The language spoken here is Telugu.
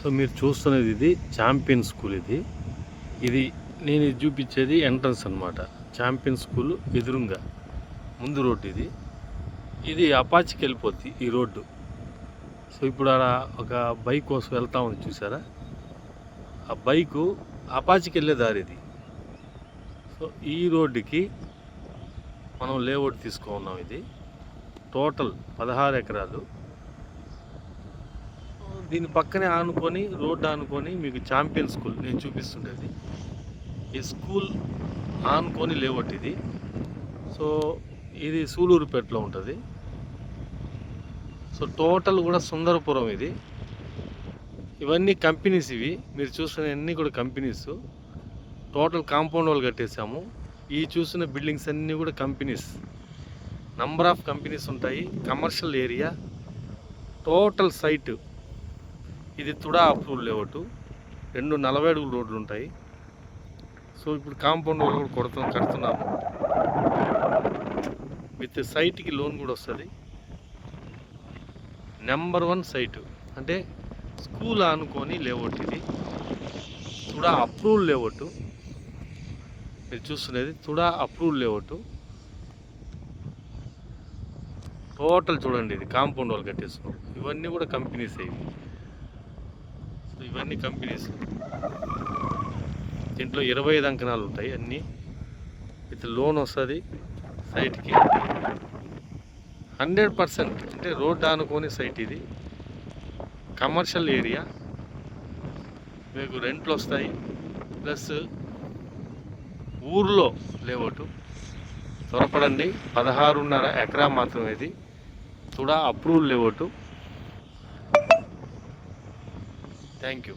సో మీరు చూస్తున్నది ఇది ఛాంపియన్ స్కూల్. ఇది నేను చూపించేది ఎంట్రన్స్ అనమాట. ఛాంపియన్ స్కూల్ ఎదురుగా ముందు రోడ్డు ఇది అపాచికి వెళ్ళిపోద్ది ఈ రోడ్డు. సో ఇప్పుడు అలా ఒక బైక్ కోసం వెళ్తా ఉంది చూసారా, ఆ బైకు అపాచికి వెళ్ళే దారి ఇది. సో ఈ రోడ్డుకి మనం లేఅవుట్ తీసుకున్నాం. ఇది టోటల్ 16 ఎకరాలు. దీని పక్కనే ఆనుకొని రోడ్డు ఆనుకొని మీకు ఛాంపియన్ స్కూల్ నేను చూపిస్తుండేది. ఈ స్కూల్ ఆనుకొని లేఅవుట్ ఇది. సో ఇది సూలూరుపేటలో ఉంటుంది. సో టోటల్ కూడా సుందరపురం ఇది. ఇవన్నీ కంపెనీస్, ఇవి మీరు చూస్తున్న అన్నీ కూడా కంపెనీస్. టోటల్ కాంపౌండ్ వాళ్ళు కట్టేసాము. ఈ చూసిన బిల్డింగ్స్ అన్నీ కూడా కంపెనీస్. నంబర్ ఆఫ్ కంపెనీస్ ఉంటాయి. Commercial area. టోటల్ సైట్ ఇది తుడా అప్రూవల్ లేఅవుట్. 2 40 అడుగుల రోడ్లు ఉంటాయి. సో ఇప్పుడు కాంపౌండ్ వాళ్ళు కూడా కడుతున్నాము. విత్ సైట్కి లోన్ కూడా వస్తుంది. నెంబర్ 1 సైటు అంటే స్కూల్ ఆనుకొని లేఅవుట్. ఇది తుడా అప్రూవల్ లేఅవుట్. మీరు చూస్తున్నది తుడా అప్రూవల్ లేఅవుట్. టోటల్ చూడండి, ఇది కాంపౌండ్ వాళ్ళు కట్టేస్తున్నాం. ఇవన్నీ కూడా కంపెనీస్ ఇవి. ఇవన్నీ కంపెనీస్. దీంట్లో 25 అంకణాలు ఉంటాయి అన్నీ. విత్ లోన్ వస్తుంది సైట్కి. 100% అంటే రోడ్ ఆనుకొని సైట్ ఇది. Commercial area. మీకు రెంట్లు వస్తాయి, ప్లస్ ఊర్లో లేఅవుట్. త్వరపడండి, 16.5 ఎకరా మాత్రమే ఇది. TUDA approval layout. Thank you.